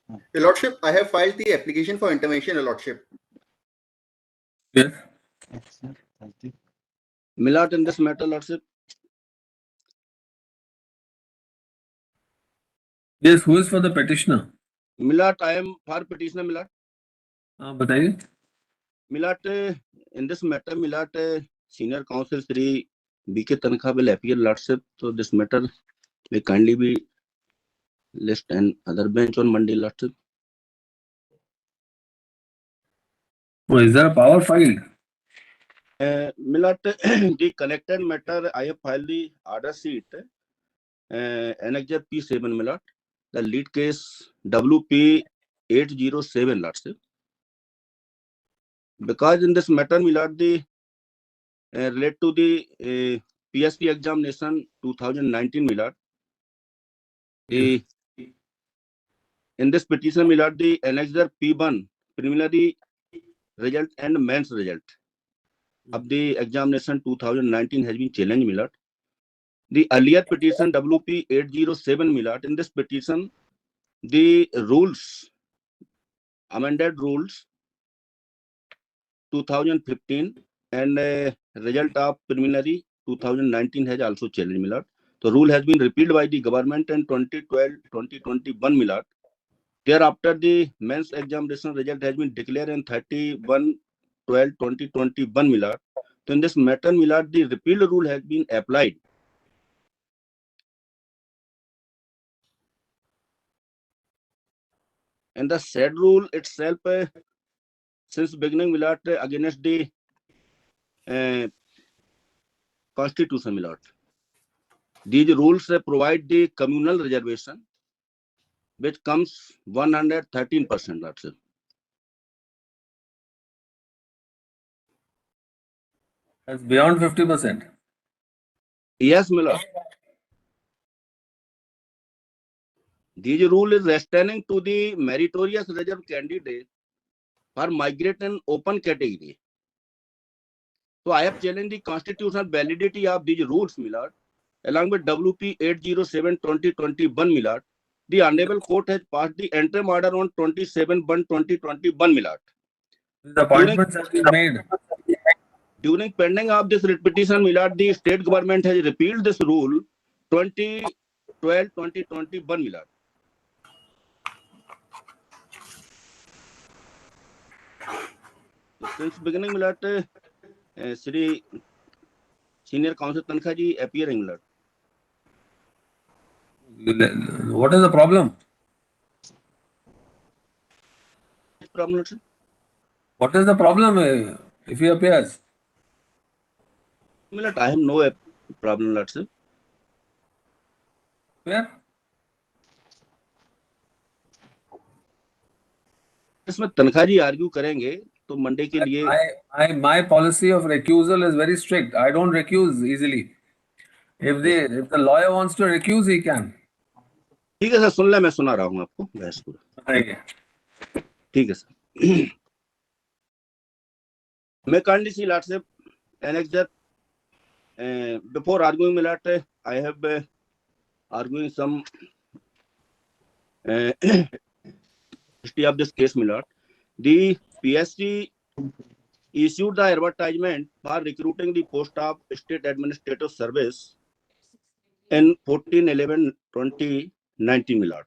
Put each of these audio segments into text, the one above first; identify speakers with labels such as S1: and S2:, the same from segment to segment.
S1: Your Lordship, I have filed the application for intervention, Your Lordship.
S2: Yes.
S3: Milord, in this matter, Lordship.
S2: Yes, who is for the petitioner?
S3: Milord, I am for petitioner, Milord.
S2: बताइए.
S3: Milord, in this matter, Milord, Senior Counsel Sri B.K. Tankha will appear, Lordship. So this matter may kindly be list and other bench on Monday, Lordship.
S2: Oh, is there a power filed?
S3: Milord, the connected matter, I have filed the order sheet. Annexure P7, Milord. The lead case WP 807, Lordship. Because in this matter, Milord, the relate to the PSC examination 2019, Milord. In this petition, Milord, the annexure P1 preliminary result and mains result of the examination 2019 has been challenged, Milord. The earlier petition WP 807, Milord. In this petition, the rules, amended rules 2015 and result of preliminary 2019 has also challenged, Milord. The rule has been repealed by the government in 2012-2021, Milord. Thereafter, the mains examination result has been declared in 31/12/2021, Milord. So in this matter, Milord, the repealed rule has been applied. And the said rule itself, since beginning, Milord, against the Constitution, Milord. These rules provide the communal reservation, which comes 113%, Lord, sir.
S2: That's beyond 50%.
S3: Yes, Milord. This rule is restraining to the meritorious reserve candidate for migrating open category. So I have challenged the constitutional validity of these rules, Milord, along with WP 807/2021, Milord. The Honorable Court has passed the interim order on 27/1/2021, Milord.
S2: The appointments have been made.
S3: During pending of this writ petition, Milord, the state government has repealed this rule 2012-2021, Milord. Since beginning, Milord, Sri Senior Counsel Tankha ji appearing, Milord.
S2: What is the problem?
S3: Problem, sir?
S2: What is the problem if he appears?
S3: Milord, I have no problem, Lord, sir.
S2: Where?
S3: इसमें तनखा जी argue करेंगे तो Monday के लिए
S2: My policy of recusal is very strict. I don't recuse easily. If the lawyer wants to recuse, he can.
S3: ठीक है sir, सुन ले, मैं सुना रहा हूँ आपको बहस पूरा.
S2: बताइए.
S3: ठीक है सर. मैं kindly see, Lord, sir, annexure. Before arguing, Milord, I have arguing some history of this case, Milord. The PSC issued the advertisement for recruiting the post of State Administrative Service in 14/11/2019, Milord.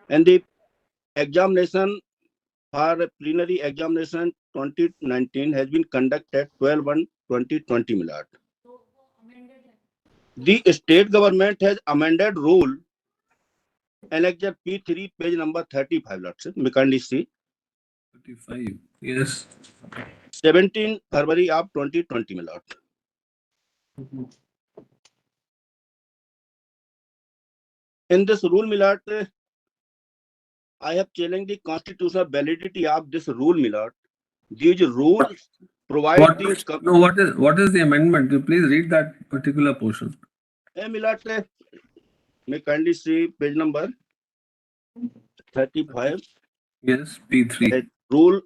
S3: And the examination for plenary examination 2019 has been conducted 12/1/2020, Milord. The state government has amended rule annexure P3, page number 35, Lord, sir. We kindly see.
S2: 35. Yes.
S3: 17 February of 2020, Milord. In this rule, Milord, I have challenged the constitutional validity of this rule, Milord. These rules provide
S2: What is the amendment? You please read that particular portion.
S3: Milord, may kindly see page number 35.
S2: Yes, P3.
S3: Rule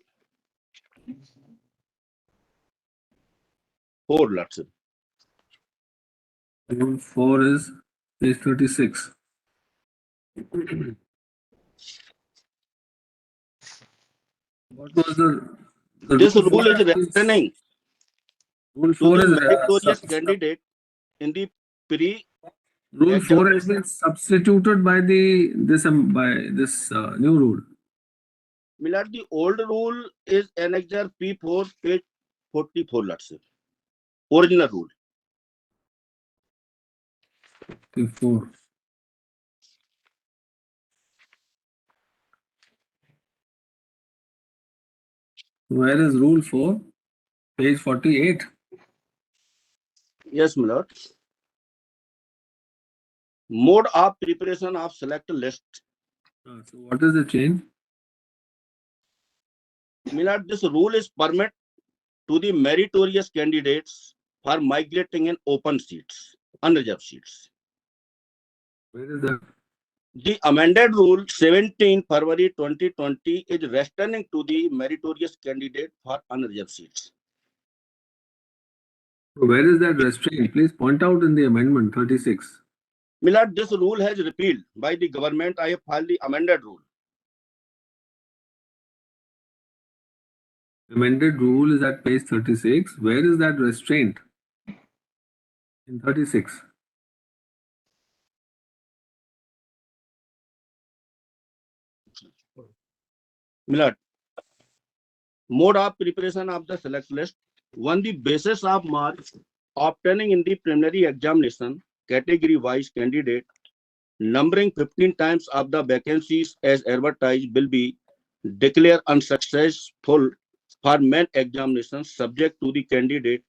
S3: 4, Lord, sir.
S2: Rule 4 is page 36. What was the
S3: This
S2: rule
S3: rule
S2: 4
S3: is
S2: has been,
S3: returning
S2: rule
S3: to
S2: 4
S3: the
S2: is
S3: meritorious candidate in the pre
S2: rule 4 has
S3: examination.
S2: been substituted by this new rule.
S3: Milad, the old rule is Annexure P4, page 44, let's say. Original rule.
S2: P4. Where is rule 4? Page 48.
S3: Yes, Milad. Mode of preparation of select list.
S2: So what is the change?
S3: Milad, this rule is permit to the meritorious candidates for migrating in open seats, unreserved seats.
S2: Where is that?
S3: The amended rule 17 February 2020 is returning to the meritorious candidate for unreserved seats.
S2: Where is that restraint? Please point out in the amendment 36.
S3: Milad, this rule has repealed by the government. I have filed the amended rule.
S2: Amended rule is at page 36. Where is that restraint? In 36.
S3: Milad, mode of preparation of the select list. On the basis of marks obtaining in the preliminary examination, category-wise candidate, numbering 15 times of the vacancies as advertised will be declared unsuccessful for main examination subject to the candidate.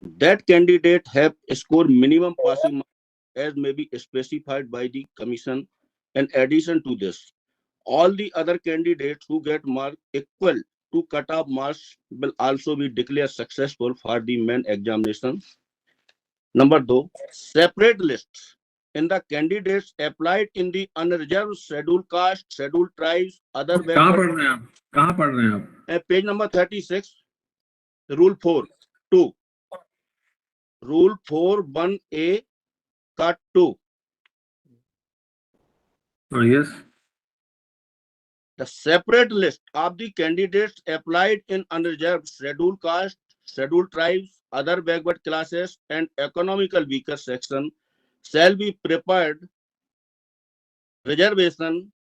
S3: That candidate have scored minimum passing marks as may be specified by the commission. In addition to this, all the other candidates who get marks equal to cut-off marks will also be declared successful for the main examination. Number 2, separate lists in the candidates applied in the unreserved scheduled caste, scheduled tribes, other
S2: कहाँ
S3: backward.
S2: पढ़ रहे हैं आप? कहाँ पढ़ रहे हैं आप?
S3: Page number 36, rule 4(2). Rule 4(1)(a), cut 2.
S2: Yes.
S3: The separate list of the candidates applied in unreserved scheduled caste, scheduled tribes, other backward classes, and economical weaker section shall be prepared. Reservation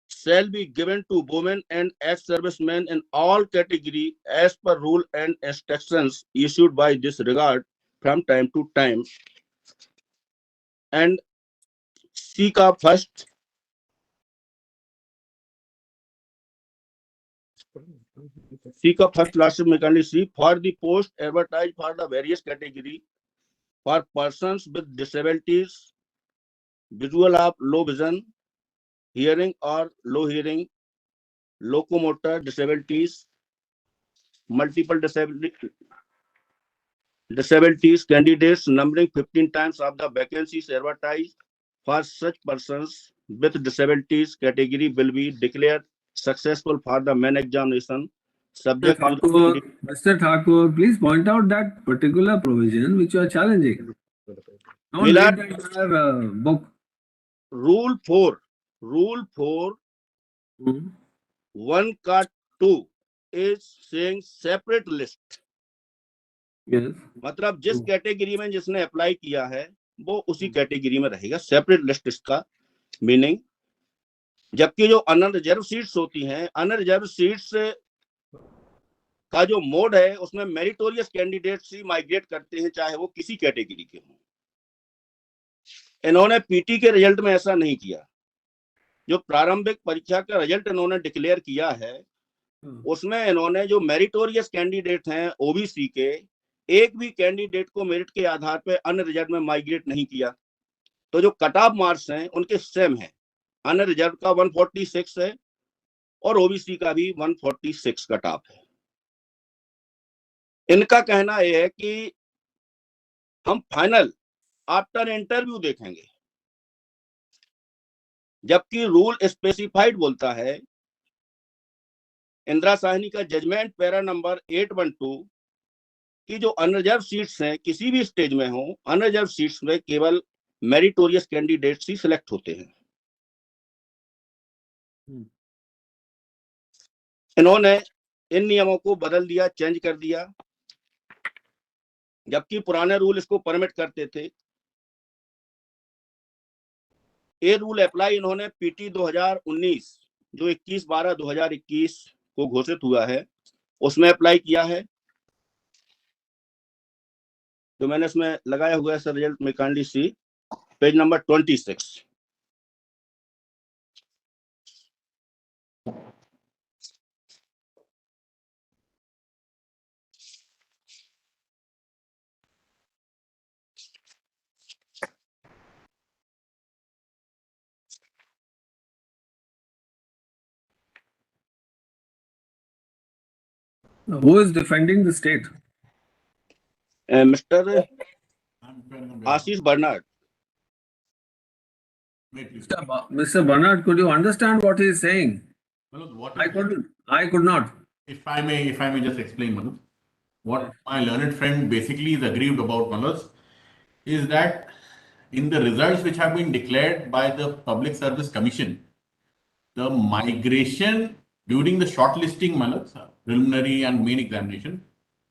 S3: shall be given to women and ex-servicemen in all categories as per rule and instructions issued by this regard from time to time. And seek a first last mechanism for the post advertised for the various category for persons with disabilities, visual or low vision, hearing or low hearing, locomotor disabilities, multiple disabilities candidates numbering 15 times of the vacancies advertised for such persons with disabilities category will be declared successful for the main examination subject to the
S2: Mr. Thakur, please point out that particular provision which you are challenging. Don't read
S3: Milad,
S2: the entire book.
S3: rule 4 1 cut 2 is saying separate list.
S2: Yes.
S3: मतलब जिस category में जिसने apply किया है वो उसी category में रहेगा, सेपरेट लिस्ट इसका मीनिंग। जबकि जो अनरिजर्व सीट्स होती हैं, अनरिजर्व सीट्स का जो मोड है उसमें मेरिटोरियस कैंडिडेट्स ही माइग्रेट करते हैं, चाहे वो किसी कैटेगरी के हों। इन्होंने पीटी के रिजल्ट में ऐसा नहीं किया। जो प्रारंभिक परीक्षा का रिजल्ट इन्होंने डिक्लेयर किया है उसमें इन्होंने जो मेरिटोरियस कैंडिडेट हैं ओबीसी के, एक भी कैंडिडेट को मेरिट के आधार पर अनरिजर्व में माइग्रेट नहीं किया। तो जो कट ऑफ मार्क्स हैं उनके सेम है, अनरिजर्व का 146 है और ओबीसी का भी 146 कट ऑफ है। इनका कहना यह है कि हम फाइनल आफ्टर इंटरव्यू देखेंगे, जबकि रूल स्पेसिफाइड बोलता है, इंदिरा साहनी का जजमेंट पैरा नंबर 812 कि जो अनरिजर्व सीट्स हैं किसी भी स्टेज में हो, अनरिजर्व सीट्स में केवल मेरिटोरियस कैंडिडेट्स ही सिलेक्ट होते हैं। इन्होंने इन नियमों को बदल दिया, चेंज कर दिया, जबकि पुराने रूल इसको परमिट करते थे। ये रूल अप्लाई इन्होंने पीटी 2019 जो 21/12/2021 को घोषित हुआ है उसमें अप्लाई किया है। जो मैंने इसमें लगाया हुआ है सर, रिजल्ट में kindly see page number 26।
S2: Who is defending the state?
S3: Mr Ashish Bernard.
S2: Mr. Bernard, could you understand what he is saying?
S4: Manoj,
S2: I could not.
S4: if I may just explain, Manoj, what my learned friend basically is aggrieved about, Manoj, is that in the results which have been declared by the Public Service Commission, the migration during the shortlisting, Manoj, preliminary and main examination,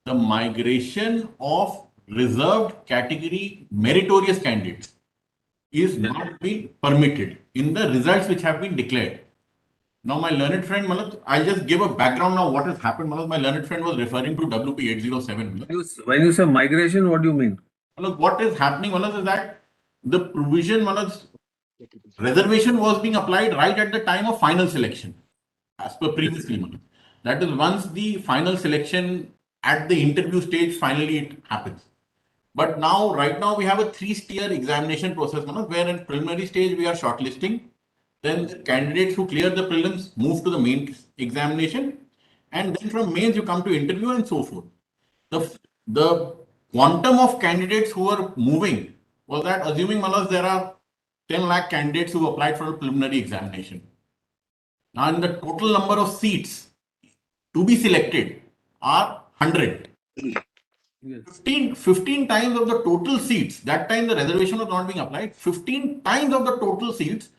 S4: the migration of reserved category meritorious candidates is not being permitted in the results which have been declared. Now, my learned friend, Manoj, I'll just give a background now what has happened. Manoj, my learned friend was referring to WP 807. Manoj.
S2: When you say migration, what do you mean?
S4: Manoj, what is happening, Manoj, is that the provision, Manoj, reservation was being applied right at the time of final selection, as per previously, Manoj. That is, once the final selection at the interview stage, finally it happens. But now, right now, we have a 3-tier examination process, Manoj, where in preliminary stage we are shortlisting. Then the candidates who clear the prelims move to the main examination, and then from mains you come to interview and so forth. The quantum of candidates who are moving was that, assuming, Manoj, there are 10 lakh candidates who applied for a preliminary examination. Now, in the total number of seats to be selected are 100.
S2: Yes.
S4: 15 times of the total seats, that time the reservation was not being applied, 15 times of the total seats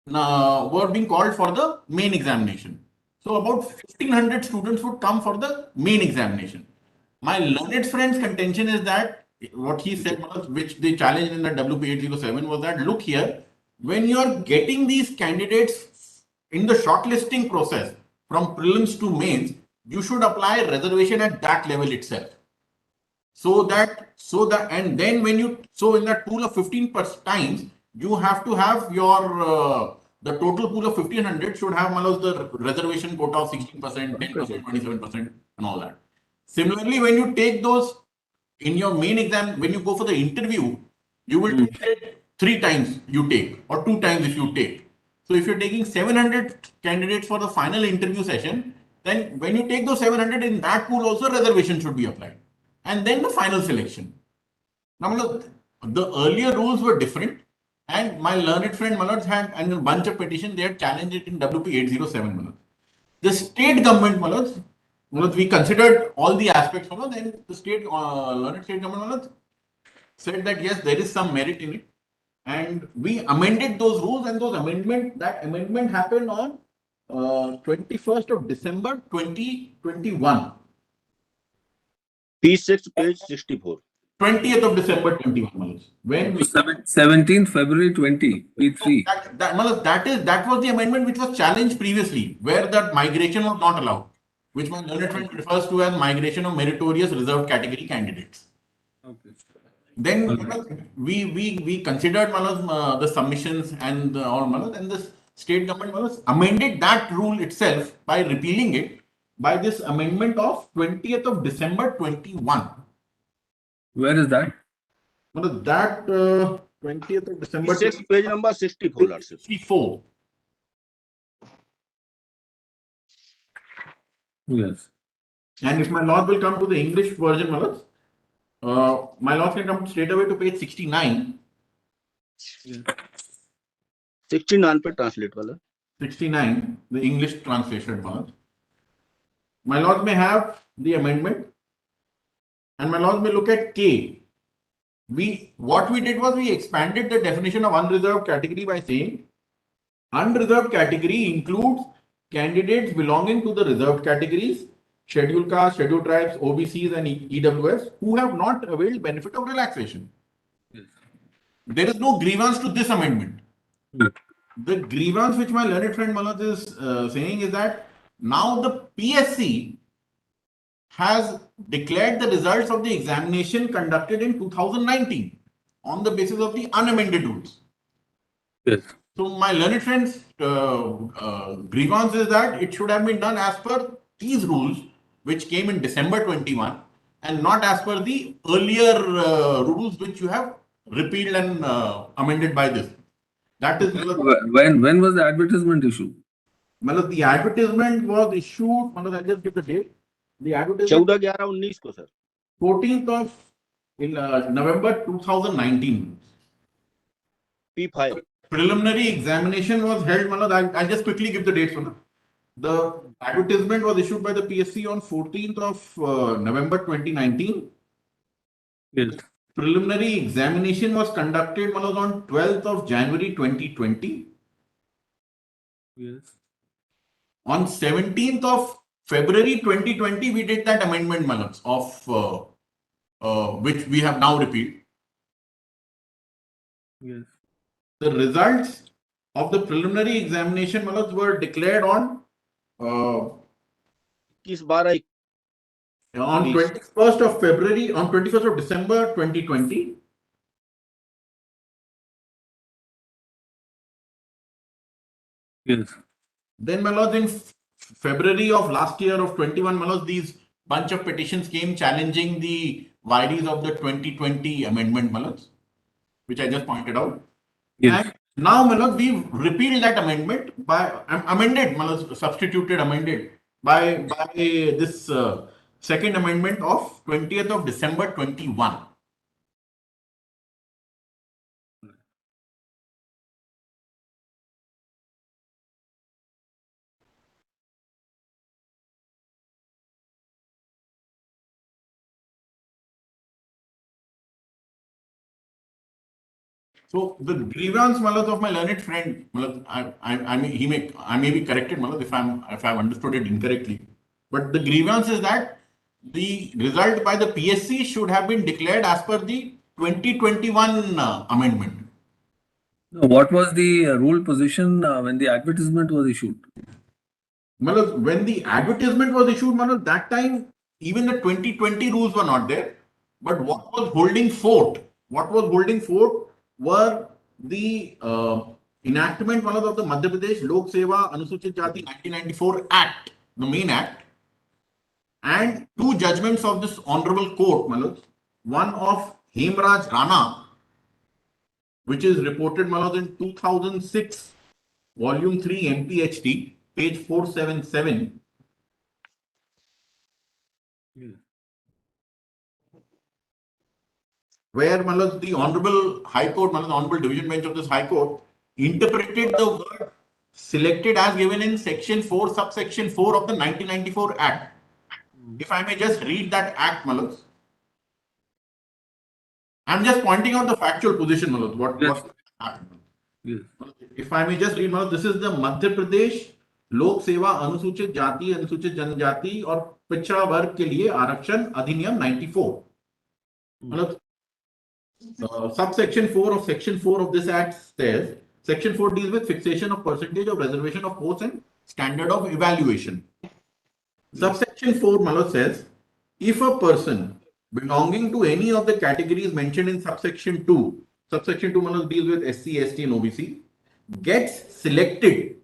S4: were being called for the main examination. So about 1500 students would come for the main examination. My learned friend's contention is that what he said, which they challenged in the WP 807, was that, look here, when you are getting these candidates in the shortlisting process from prelims to mains, you should apply reservation at that level itself. So and then when you, so in that pool of 15 times, you have to have your, the total pool of 1500 should have, Manoj, the reservation quota of 16%, 10%, 27% and all that. Similarly, when you take those in your main exam, when you go for the interview, you will take it 3 times you take, or 2 times if you take. So if you're taking 700 candidates for the final interview session, then when you take those 700, in that pool also reservation should be applied. And then the final selection. Now, Manoj, the earlier rules were different, and my learned friend Manoj had and a bunch of petitions, they had challenged it in WP 807, Manoj. The state government, Manoj, we considered all the aspects, Manoj, and the state, learned state government, Manoj, said that yes, there is some merit in it. And we amended those rules, and that amendment happened on 21st of December 2021.
S3: P6 page 64.
S4: 20th of December 21, Manoj. When we,
S2: 17th February 20, P3.
S4: Manoj, that was the amendment which was challenged previously, where that migration was not allowed, which my learned friend refers to as migration of meritorious reserved category candidates.
S2: Okay.
S4: Then Manoj, we considered, Manoj, the submissions and all, Manoj, and the state government, Manoj, amended that rule itself by repealing it by this amendment of 20th of December 21.
S2: Where is that?
S4: Manoj, that 20th of December
S3: P6 page number 64, Lordship.
S4: 64.
S2: Yes.
S4: And if my lord will come to the English version, Manoj, my lord can come straight away to page 69.
S3: 69 पे translate वाला.
S4: 69, the English translation, Manoj. My lord may have the amendment, and my lord may look at K. What we did was we expanded the definition of unreserved category by saying Unreserved category includes candidates belonging to the reserved categories, scheduled castes, scheduled tribes, OBCs, and EWS who have not availed benefit of relaxation.
S2: Yes.
S4: There is no grievance to this amendment.
S2: Yes.
S4: The grievance which my learned friend Manoj is saying is that now the PSC has declared the results of the examination conducted in 2019 on the basis of the unamended rules.
S2: Yes.
S4: So my learned friend's grievance is that it should have been done as per these rules, which came in December 21, and not as per the earlier rules which you have repealed and amended by this. That is,
S2: When was the advertisement issued?
S4: Malad, the advertisement was issued, Malad, I'll just give the date. The advertisement
S3: 14/11/19 को sir
S4: 14th of November 2019.
S3: P5
S4: Preliminary examination was held, Malad, I'll just quickly give the dates. Malad. The advertisement was issued by the PSC on 14th of November 2019.
S2: Yes.
S4: Preliminary examination was conducted, Malad, on 12th of January 2020.
S2: Yes.
S4: On 17th of February 2020, we did that amendment, Malad, of which we have now repealed.
S2: Yes.
S4: The results of the preliminary examination, Malad, were declared on
S3: 21/12
S4: on 21st of February, on 21st of December 2020.
S2: Yes.
S4: Then, Malad, in February of last year of 21, Malad, these bunch of petitions came challenging the vagaries of the 2020 amendment, Malad, which I just pointed out.
S2: Yes.
S4: And now, Malad, we've repealed that amendment by amended, Malad, substituted, amended by this second amendment of 20th of December 21. So the grievance, Malad, of my learned friend, Malad, I may be corrected, Malad, if I've understood it incorrectly. But the grievance is that the result by the PSC should have been declared as per the 2021 amendment.
S2: No, what was the rule position when the advertisement was issued?
S4: Malad, when the advertisement was issued, Malad, that time even the 2020 rules were not there. But what was holding fort? What was holding fort were the enactment, Malad, of the Madhya Pradesh Lok Seva Anusuchit Jati 1994 Act, the main act, and two judgments of this honorable court, Malad. One of Hemraj Rana, which is reported, Malad, in 2006, volume 3 MPHT, page 477.
S2: Yes.
S4: Where, Malad, the Honorable High Court, Malad, the Honorable Division Bench of this High Court, interpreted the word selected as given in section 4, subsection 4 of the 1994 Act. If I may just read that Act, Malad. I'm just pointing out the factual position, Malad, what happened.
S2: Yes.
S4: If I may just read, Malad, this is the Madhya Pradesh लोक सेवा अनुसूचित जाति अनुसूचित जनजाति और पिछड़ा वर्ग के लिए आरक्षण अधिनियम 94 मतलब subsection 4 of section 4 of this act says section 4 deals with fixation of percentage of reservation of posts and standard of evaluation. Subsection 4 Malad says if a person belonging to any of the categories mentioned in subsection 2 Malad deals with SC, ST and OBC gets selected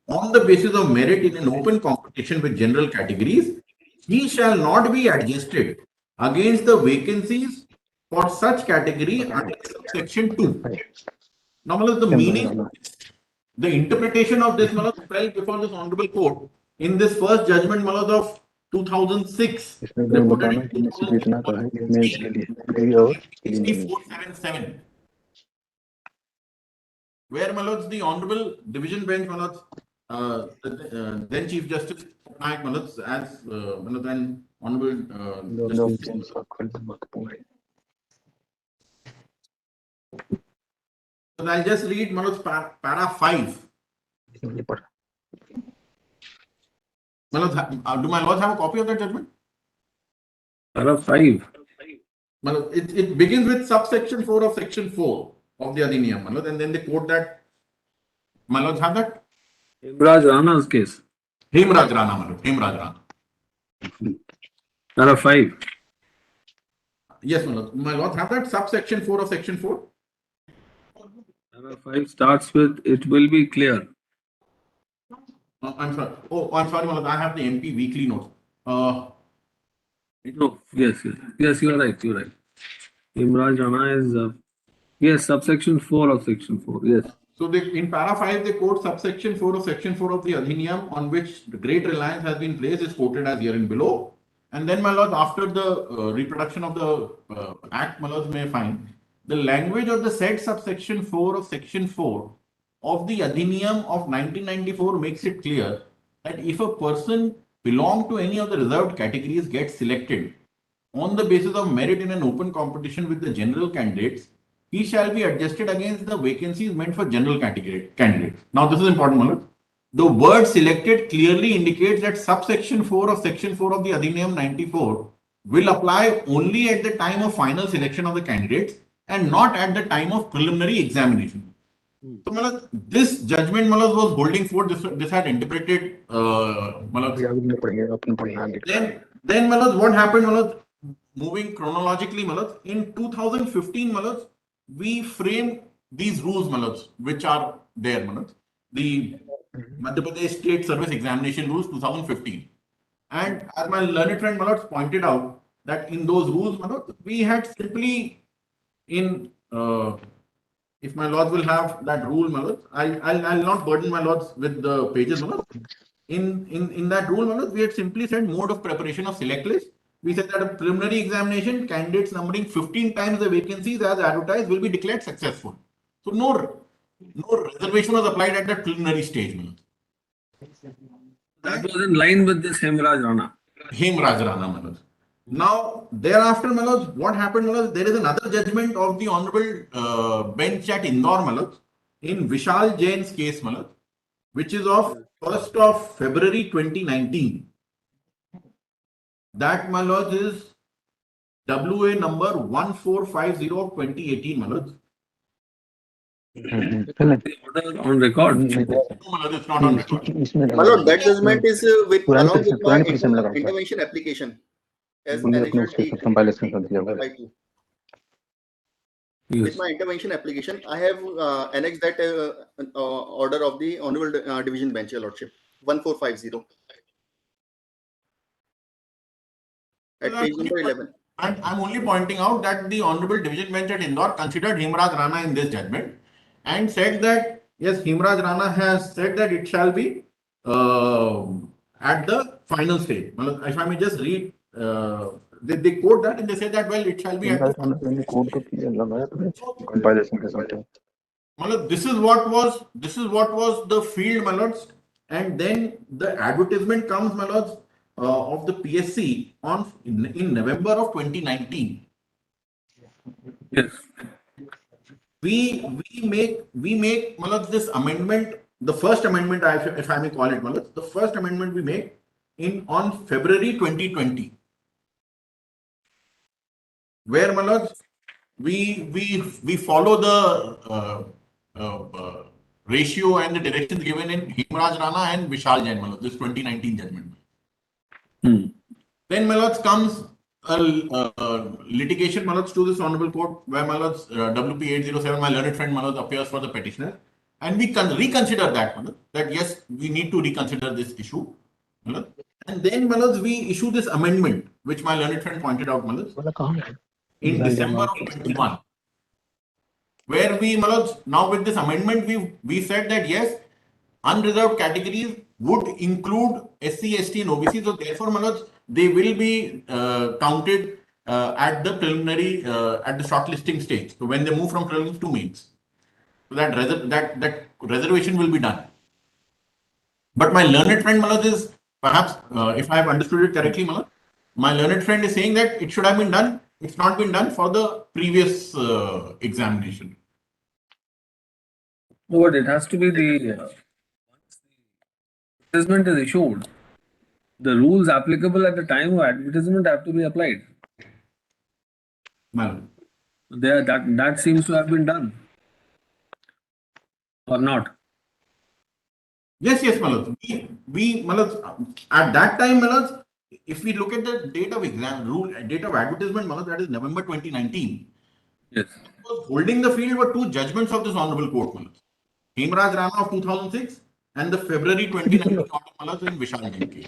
S4: on the basis of merit in an open competition with general categories, he shall not be adjusted against the vacancies for such category under subsection 2. Now, Malad, the meaning, the interpretation of this, Malad, fell before this honorable court in this first judgment, Malad, of 2006. Reported in 2016, where, Malad, the honorable division bench, Malad, then Chief Justice Naik, Malad, as Malad, and honorable Justice. So I'll just read Manoj para 5 Do my lords have a copy of that judgment?
S2: Para 5.
S4: It begins with subsection 4 of section 4 of the Adhiniyam, and then they quote that. My lords have that?
S2: Hemraj Rana's case.
S4: Hemraj Rana, Hemraj Rana.
S2: Para 5.
S4: Yes, my lords have that subsection 4 of section 4.
S2: Para 5 starts with, it will be clear.
S4: I'm sorry. Oh, I'm sorry, my lord. I have the MP weekly notes.
S2: No, yes, you are right. Hemraj Rana is, yes, subsection 4 of section 4. Yes.
S4: So in para 5, they quote subsection 4 of section 4 of the Adhiniyam, on which the great reliance has been placed, is quoted as herein below. And then, my lord, after the reproduction of the act, my lords may find the language of the said subsection 4 of section 4 of the Adhiniyam of 1994 makes it clear that if a person belong to any of the reserved categories gets selected on the basis of merit in an open competition with the general candidates, he shall be adjusted against the vacancies meant for general candidates. Now, this is important, Malad. The word selected clearly indicates that subsection 4 of section 4 of the Adhiniyam 94 will apply only at the time of final selection of the candidates and not at the time of preliminary examination. So, Malad, this judgment, Malad, was holding forth. This had interpreted, Malad. Then, Malad, what happened, Malad? Moving chronologically, Malad, in 2015, Malad, we framed these rules, Malad, which are there, Malad. The Madhya Pradesh State Service Examination Rules 2015. And as my learned friend Malad pointed out, that in those rules, Malad, we had simply in if my lords will have that rule, Malad, I'll not burden my lords with the pages, Malad. In that rule, Malad, we had simply said mode of preparation of select list. We said that a preliminary examination, candidates numbering 15 times the vacancies as advertised will be declared successful. So no reservation was applied at that preliminary stage, Malad.
S2: That was in line with this Hemraj Rana.
S4: Hemraj Rana, Malad. Now, thereafter, Malad, what happened, Malad? There is another judgment of the Honorable Bench at Indore, Malad, in Vishal Jain's case, Malad, which is of 1st of February 2019. That, Malad, is WA number 1450 of 2018, Malad.
S2: The order on record.
S4: No, Malad, it's not on record.
S1: My lord, that judgment is along with my intervention application as annexure T2. With
S2: Yes.
S1: my intervention application, I have annexed that order of the Honorable Division Bench, Your Lordship, 1450 at page number 11.
S4: I'm only pointing out that the Honorable Division Bench at Indore considered Hemraj Rana in this judgment and said that, yes, Hemraj Rana has said that it shall be at the final stage. If I may just read, they quote that and they say that, well, it shall be at the final stage. This is what was the field, my lords, and then the advertisement comes, my lords, of the PSC in November of 2019.
S2: Yes.
S4: We make my lords, this amendment, the first amendment, if I may call it, my lords, the first amendment we make on February 2020, where, my lords, we follow the ratio and the directions given in Hemraj Rana and Vishal Jain, this 2019 judgment. Then, my lords, comes a litigation, my lords, to this honorable court, where, my lords, WP 807, my learned friend, my lords, appears for the petitioner, and we can reconsider that, my lords, that yes, we need to reconsider this issue, my lords. And then, my lords, we issue this amendment, which my learned friend pointed out, my lords, in December of 21, where we, my lords, now with this amendment, we said that yes, unreserved categories would include SC, ST, and OBC. So therefore, my lords, they will be counted at the preliminary, at the shortlisting stage. So when they move from prelims to mains, so that reservation will be done. But my learned friend, my lords, is perhaps, if I have understood it correctly, my lord, my learned friend is saying that it should have been done. It's not been done for the previous examination.
S2: But it has to be the advertisement is issued, the rules applicable at the time of advertisement have to be applied.
S4: Well,
S2: That seems to have been done, or not?
S4: yes, Malad. Malad, at that time, Malad, if we look at the date of advertisement, Malad, that is November 2019.
S2: Yes.
S4: Was holding the field were two judgments of this honorable court, Malad. Hemraj Rana of 2006 and the February 2019 order, Malad, in Vishal case.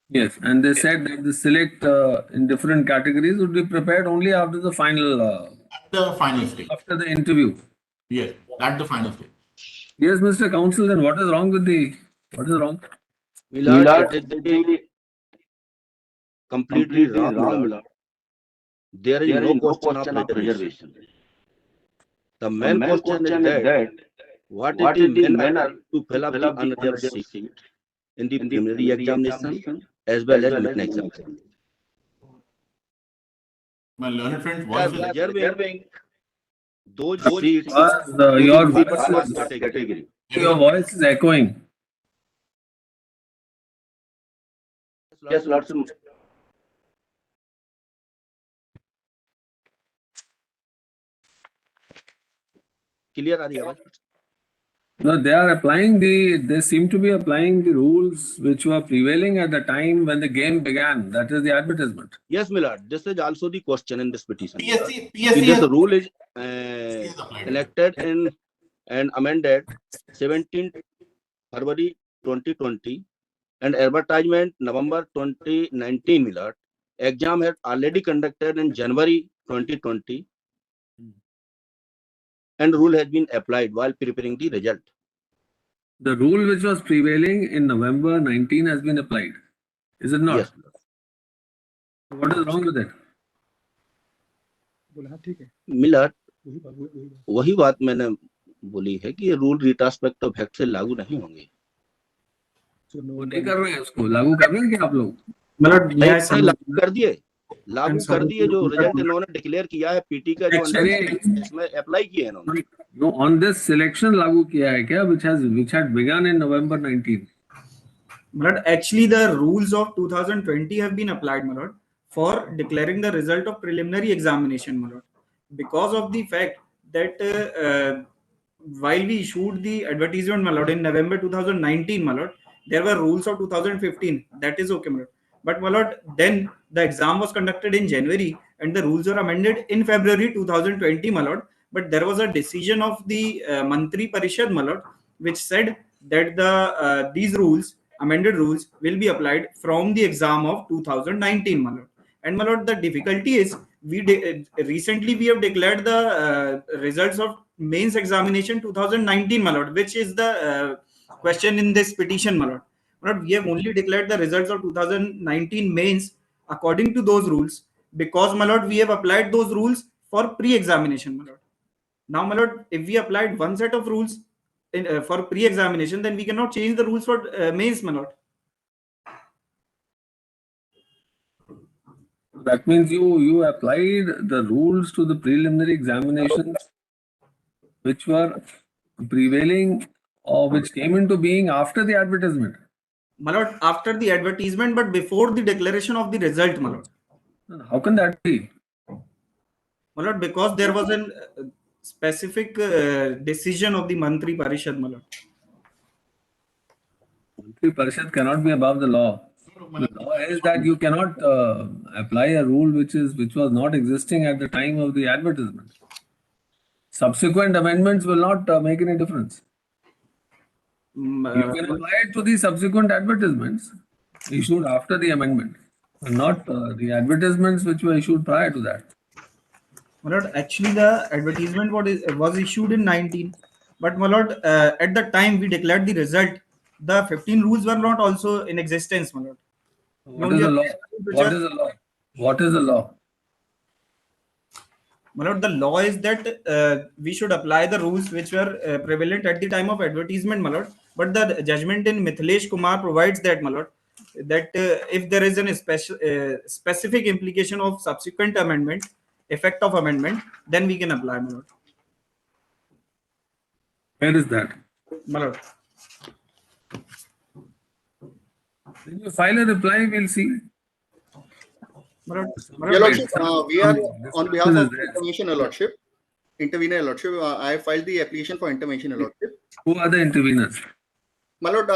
S2: Yes, and they said that the select in different categories would be prepared only after the final.
S4: At the final stage.
S2: After the interview.
S4: Yes, at the final stage.
S2: Yes, Mr. Counsel, then what is wrong with the, what is wrong?
S3: Milord, it is completely wrong, Milord. There is no question of reservation. The main question is that what is the manner to fill up the unreserved seat in the preliminary examination as well as main examination.
S4: My learned friends,
S3: We are reserving those seats
S2: Your
S3: to the
S2: voice
S3: backward
S2: is,
S3: category.
S2: your voice is echoing.
S3: Yes, Lord. Clear are you?
S2: No, they seem to be applying the rules which were prevailing at the time when the game began. That is the advertisement.
S3: Yes, Milord. This is also the question in this petition.
S4: PSC
S3: This rule is enacted in and amended 17 February 2020 and advertisement November 2019, Milord. Exam had already conducted in January 2020 and rule has been applied while preparing the result.
S2: The rule which was prevailing in November 19 has been applied. Is it not?
S3: Yes.
S2: What is wrong with it?
S3: Miller वही बात मैंने बोली है कि ये rule retrospect of fact से लागू नहीं होंगे।
S2: वो नहीं कर रहे हैं, उसको लागू कर रहे हैं क्या आप लोग?
S3: मतलब लागू कर दिए जो रिजल्ट इन्होंने डिक्लेयर किया है पीटी का जो इसमें अप्लाई किया है इन्होंने।
S2: No, on this selection लागू किया है क्या, which had begun in November 19?
S5: But actually the rules of 2020 have been applied, my lord, for declaring the result of preliminary examination, my lord, because of the fact that while we issued the advertisement, my lord, in November 2019, my lord, there were rules of 2015. That is okay, my lord. But my lord, then the exam was conducted in January and the rules were amended in February 2020, my lord. But there was a decision of the Mantri Parishad, my lord, which said that these rules, amended rules, will be applied from the exam of 2019, my lord. And my lord, the difficulty is recently we have declared the results of mains examination 2019, my lord, which is the question in this petition, my lord. My lord, we have only declared the results of 2019 mains according to those rules because, my lord, we have applied those rules for pre-examination, my lord. Now, my lord, if we applied one set of rules for pre-examination, then we cannot change the rules for mains, my lord.
S2: That means you applied the rules to the preliminary examinations which were prevailing or which came into being after the advertisement.
S5: My lord, after the advertisement, but before the declaration of the result, my lord.
S2: How can that be?
S5: My lord, because there was a specific decision of the Mantri Parishad, my lord.
S2: Mantri Parishad cannot be above the law. The law is that you cannot apply a rule which was not existing at the time of the advertisement. Subsequent amendments will not make any difference. You can apply it to the subsequent advertisements issued after the amendment, and not the advertisements which were issued prior to that.
S5: My lord, actually the advertisement was issued in 19, but my lord, at the time we declared the result, the 15 rules were not also in existence, my lord.
S2: What is the law? What is the law? What is the law?
S5: My lord, the law is that we should apply the rules which were prevalent at the time of advertisement, my lord. But the judgment in Mithilesh Kumar provides that, my lord, that if there is a specific implication of subsequent amendment, effect of amendment, then we can apply, my lord.
S2: Where is that?
S5: My lord.
S2: When you file a reply, we'll see.
S1: Your Lordship, we are on behalf of
S2: This is
S1: intervention, Your Lordship. Intervener, Your Lordship. I filed the application for intervention, Your Lordship.
S2: Who are the interveners?
S1: My Lord,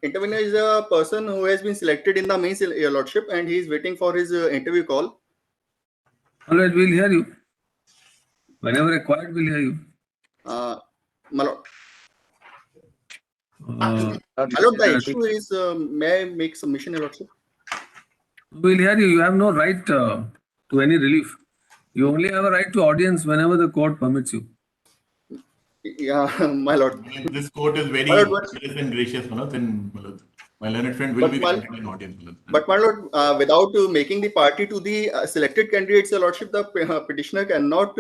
S1: intervener is a person who has been selected in the main, Your Lordship, and he is waiting for his interview call.
S2: All right, we'll hear you. Whenever required, we'll hear you.
S1: My Lord,
S2: Uh,
S1: my Lord, the issue is, may I make submission, Your Lordship?
S2: we'll hear you. You have no right to any relief. You only have a right to audience whenever the court permits you.
S1: Yeah, my Lord.
S4: This court is very
S1: My Lord, but-
S4: gracious and gracious, Manoj, and my learned friend will
S1: But
S4: be
S1: my-
S4: granted an audience. Manoj.
S1: But my Lord, without making the party to the selected candidates, Your Lordship, the petitioner cannot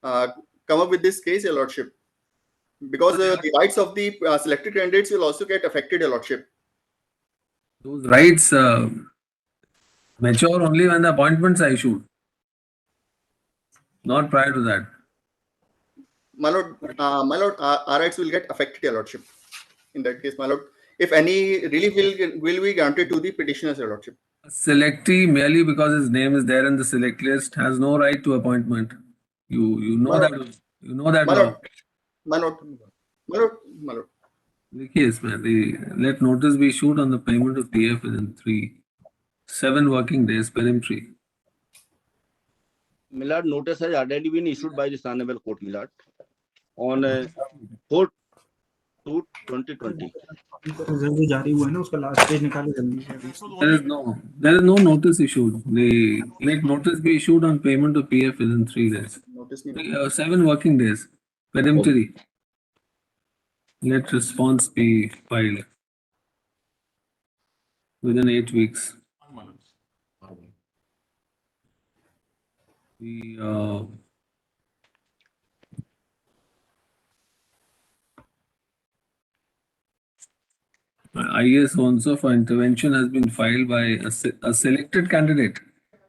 S1: come up with this case, Your Lordship, because the rights of the selected candidates will also get affected, Your Lordship.
S2: Those rights mature only when the appointments are issued, not prior to that.
S1: My Lord, our rights will get affected, Your Lordship. In that case, my Lord, if any relief will be granted to the petitioners, Your Lordship.
S2: A selectee, merely because his name is there in the select list, has no right to appointment. You know
S1: My
S2: that. You know that
S1: My
S2: law.
S1: Lord, my Lord, my Lord, my Lord.
S2: Yes, man. Let notice be issued on the payment of PF within 7 working days peremptory.
S3: Milord, notice has already been issued by the Honorable Court, Milord, on 4/2/2020.
S5: Result जो जारी हुआ है ना उसका last page निकालो जल्दी से
S2: There is no notice issued. Let notice be issued on payment of PF within 3 days.
S1: Notice me.
S2: 7 working days peremptory. Let response be filed within 8 weeks. The IAS also for intervention has been filed by a selected candidate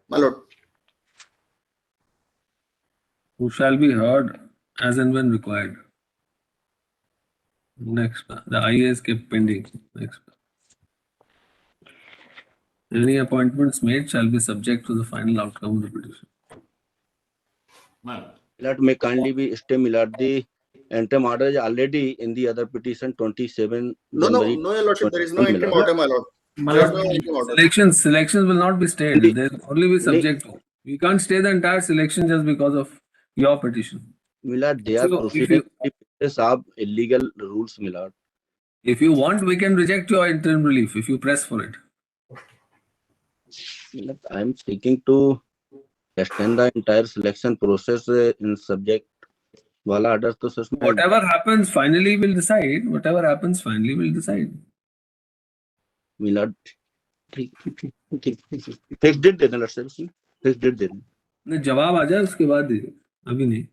S1: My Lord,
S2: who shall be heard as and when required. Next, the IAS kept pending. Next. Any appointments made shall be subject to the final outcome of the petition.
S3: Milord, may kindly be stay, Milord. The interim order is already in the other petition 27
S1: no,
S3: January.
S1: Your Lordship, there is no
S3: 21,
S1: interim
S3: Milord.
S1: order, my Lord. There is no interim order.
S2: Selections will not be stayed. They'll only be subject to. We can't stay the entire selection just because of your petition.
S3: Milord, they are
S2: So,
S3: proceeding on the basis of illegal rules, Milord.
S2: If you want, we can reject your interim relief if you press for it.
S3: Milord, I am seeking to extend the entire selection process in subject wala order to sustain.
S2: Whatever happens, finally we'll decide. Whatever happens, finally we'll decide.
S3: Milord, fixed date देना लड़ sir fixed date देना
S2: नहीं, जवाब आ जाए उसके बाद दीजिए, अभी नहीं.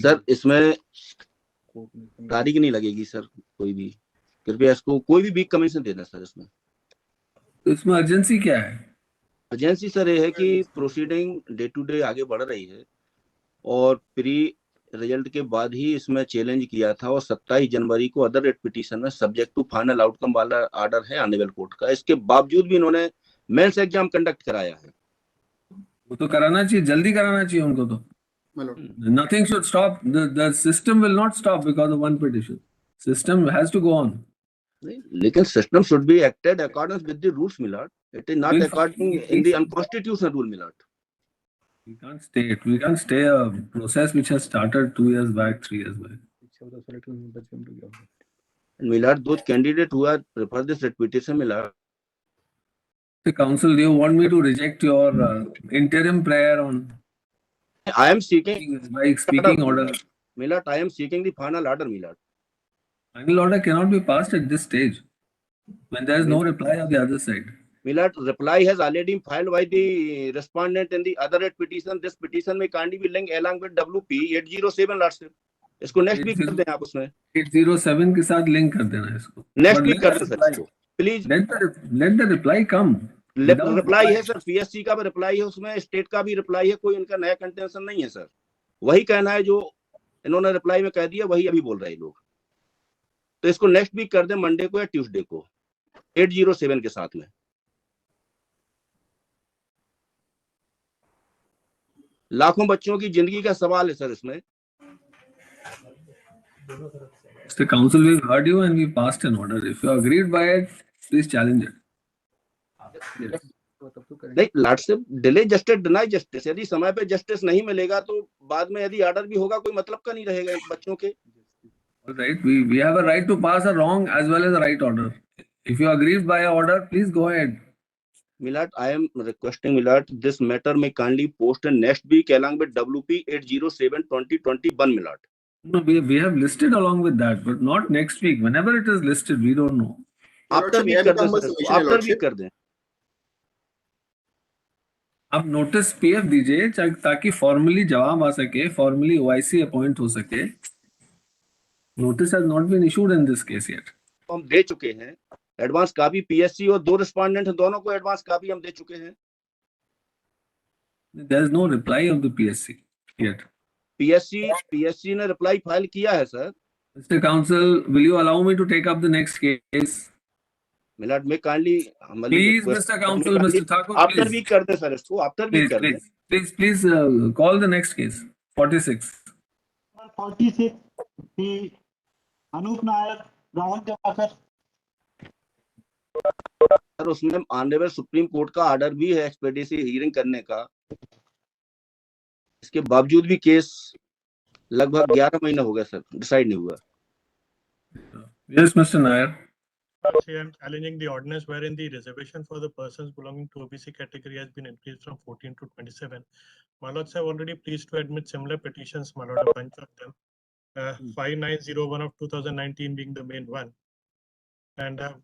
S3: सर इसमें तारीख नहीं लगेगी सर कोई भी कृपया इसको कोई भी वीक कमीशन देना सर इसमें
S2: तो इसमें अर्जेंसी क्या है?
S3: अर्जेंसी सर ये है कि प्रोसीडिंग डे टू डे आगे बढ़ रही है और प्री रिजल्ट के बाद ही इसमें चैलेंज किया था और 27 जनवरी को अदर रेट पिटीशन में सब्जेक्ट टू फाइनल आउटकम वाला ऑर्डर है ऑनरेबल कोर्ट का. इसके बावजूद भी इन्होंने मेंस एग्जाम कंडक्ट कराया है.
S2: वो तो कराना चाहिए, जल्दी कराना चाहिए उनको तो.
S1: My Lord.
S2: Nothing should stop. The system will not stop because of one petition. System has to go on.
S3: लेकिन system should be acted according with the rules my lord. It is not according in the unconstitutional rule my lord.
S2: We can't stay it. We can't stay a process which has started 2 years back, 3 years back.
S3: Milord, those candidates who are prefer this petition, Milord.
S2: The council, do you want me to reject your interim prayer on
S3: I am seeking
S2: by speaking order?
S3: Milord, I am seeking the final order, Milord.
S2: Final order cannot be passed at this stage when there is no reply on the other side.
S3: Milord, reply has already been filed by the respondent in the other petition. This petition may kindly be linked along with WP 807 Lordship. इसको next week कर दें आप उसमें
S2: 807 के साथ link कर देना इसको.
S3: नेक्स्ट वीक कर दें सर इसको please.
S2: Let the reply come.
S3: Reply है सर पीएससी का भी रिप्लाई है उसमें स्टेट का भी रिप्लाई है कोई इनका नया कंटेंशन नहीं है सर. वही कहना है जो इन्होंने रिप्लाई में कह दिया वही अभी बोल रहे हैं लोग. तो इसको नेक्स्ट वीक कर दें मंडे को या ट्यूसडे को. 807 के साथ में। लाखों बच्चों की जिंदगी का सवाल है सर इसमें।
S2: Mr. Counsel, we've heard you and we passed an order. If you agreed by it, please challenge it. Yes.
S3: नहीं, lordship delay justice deny justice, यदि समय पे जस्टिस नहीं मिलेगा तो बाद में यदि ऑर्डर भी होगा कोई मतलब का नहीं रहेगा इन बच्चों के।
S2: Right, we have a right to pass a wrong as well as a right order. If you agreed by a order, please go ahead.
S3: Milord, I am requesting Milord, this matter may kindly post in next week along with WP 807/2021, Milord.
S2: No, we have listed along with that, but not next week. Whenever it is listed, we don't know.
S3: After
S1: May I
S3: week कर दें
S1: become a
S3: sir,
S1: submission,
S3: after week
S1: Lordship?
S3: कर दें।
S2: आप notice PF दीजिए ताकि formally जवाब आ सके, formally OIC appoint हो सके। Notice has not been issued in this case yet.
S3: हम दे चुके हैं एडवांस कॉपी, पीएससी और 2 रिस्पोंडेंट हैं, दोनों को एडवांस कॉपी हम दे चुके हैं।
S2: There is no reply of the PSC yet.
S3: PSC ने रिप्लाई फाइल किया है sir.
S2: Mister counsel, will you allow me to take up the next case?
S3: Milord में kindly
S2: please mister counsel, mister Thakur,
S3: after week कर दें sir, इसको after week कर दें।
S2: Please call the next case 46
S6: the Anup Nair, Rahul Devakar.
S3: Sir उसमें honourable Supreme Court का order भी है एक्सपेडिसी हियरिंग करने का, इसके बावजूद भी केस लगभग 11 महीने हो गए सर, डिसाइड नहीं हुआ।
S2: Yes, Mr. Nair.
S7: I am challenging the ordinance wherein the reservation for the persons belonging to OBC category has been increased from 14 to 27. My lords have already pleased to admit similar petitions, my lord, a bunch of them. 5901 of 2019 being the main one. And our